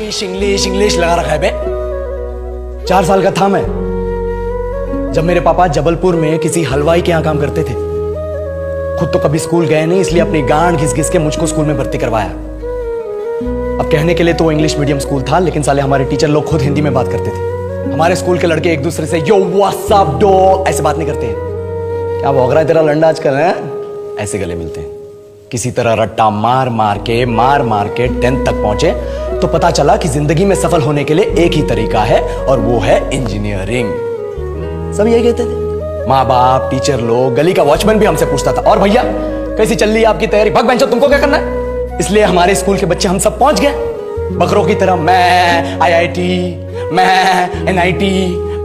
English English English लगा रखा है बे। 4 साल का था मैं जब मेरे पापा जबलपुर में किसी हलवाई के यहां काम करते थे। खुद तो कभी स्कूल गए नहीं, इसलिए अपनी गांड घिस घिस के मुझको स्कूल में भर्ती करवाया। अब कहने के लिए तो इंग्लिश मीडियम स्कूल था, लेकिन साले हमारे टीचर लोग खुद हिंदी में बात करते थे। हमारे स्कूल के लड़के एक दूसरे से यो व्हाट्स अप डॉग ऐसे बात नहीं करते हैं। क्या भौंक रहा है तेरा लंडा आजकल है, ऐसे गले मिलते हैं। किसी तरह रट्टा मार मार के 10th तक पहुंचे तो पता चला कि जिंदगी में सफल होने के लिए एक ही तरीका है और वो है इंजीनियरिंग। सब यही कहते थे, माँ बाप, टीचर लोग, गली का वॉचमैन भी हमसे पूछता था, और भैया कैसी चल रही है आपकी तैयारी? भग बेंचो, तुमको क्या करना है? इसलिए हमारे स्कूल के बच्चे हम सब पहुंच गए बकरों की तरह। मैं IIT, मैं NIT।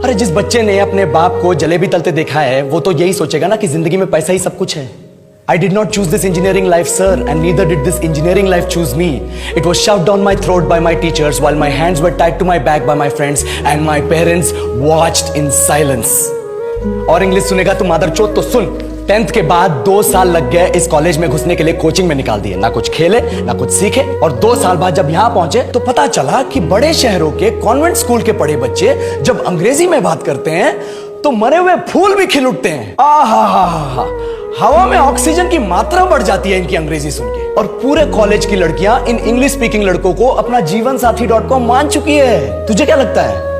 अरे जिस बच्चे ने अपने बाप को जलेबी तलते देखा है वो तो यही सोचेगा ना कि जिंदगी में पैसा ही सब कुछ है। I did not choose this engineering life, sir, and neither did this engineering life choose me. It was shoved down my throat by my teachers while my hands were tied to my back by my friends and my parents watched in silence. और English सुनेगा तू मादरचोद तो सुन। 10th के बाद 2 साल लग गए इस कॉलेज में घुसने के लिए, कोचिंग में निकाल दिए। ना कुछ खेले ना कुछ सीखे, और 2 साल बाद जब यहाँ पहुंचे तो पता चला कि बड़े शहरों के कॉन्वेंट स्कूल के पढ़े बच्चे जब अंग्रेजी में बात करते हैं तो मरे हुए फूल भी खिल उठते हैं। आहा, हवा में ऑक्सीजन की मात्रा बढ़ जाती है इनकी अंग्रेजी सुन के। और पूरे कॉलेज की लड़कियां इन इंग्लिश स्पीकिंग लड़कों को अपना जीवन साथी.com मान चुकी है। तुझे क्या लगता है?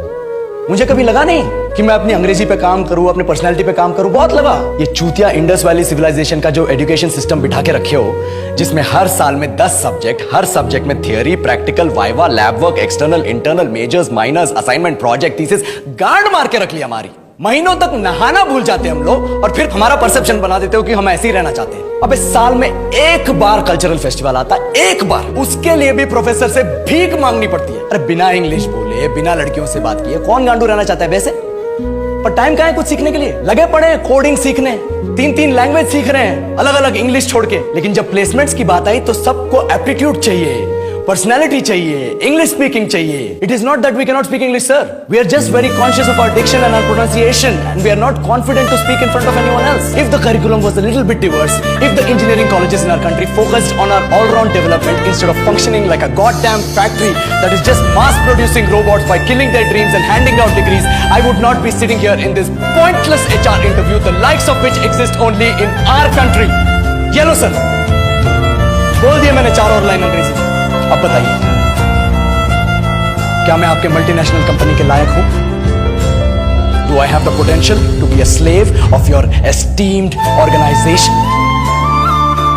मुझे कभी लगा नहीं कि मैं अपनी अंग्रेजी पे काम करूं, अपनी पर्सनैलिटी पे काम करूं। बहुत लगा। ये चूतिया इंडस वैली सिविलाइजेशन का जो एजुकेशन सिस्टम बिठा के रखे हो, जिसमें हर साल में 10 सब्जेक्ट, हर सब्जेक्ट में theory, practical, viva, lab work, external, internal, majors, minors, assignment, project, thesis, गांड मार के रख ली हमारी। महीनों तक नहाना भूल जाते हैं हम लोग, और फिर हमारा परसेप्शन बना देते हो कि हम ऐसे ही रहना चाहते हैं। अबे साल में एक बार कल्चरल फेस्टिवल आता है, एक बार, उसके लिए भी प्रोफेसर से भीख मांगनी पड़ती है। अरे बिना इंग्लिश बोले, बिना लड़कियों से बात किए कौन गांडू रहना चाहता है वैसे? पर टाइम कहाँ है कुछ सीखने के लिए? लगे पड़े हैं कोडिंग सीखने, 3 लैंग्वेज सीख रहे हैं अलग अलग इंग्लिश छोड़ के। लेकिन जब प्लेसमेंट्स की बात आई तो सबको एप्टीट्यूड चाहिए, पर्सनैलिटी चाहिए, इंग्लिश स्पीकिंग चाहिए। It is not that we can not speak English, sir. We are just very conscious of our diction and our pronunciation, and we are not confident to speak in front of anyone else. If the curriculum was a little bit diverse, if the engineering colleges in our country focused on our all round development instead of functioning like a goddamn factory that is just mass producing robots by killing their dreams and handing out degrees, I would not be sitting here in this pointless HR interview, the likes of which exist only in our country. ये लो sir, बोल दिया मैंने 4 और line अंग्रेजी। अब बताइए, क्या मैं आपके मल्टीनेशनल कंपनी के लायक हूं? Do I have the potential to be a slave of your esteemed organization?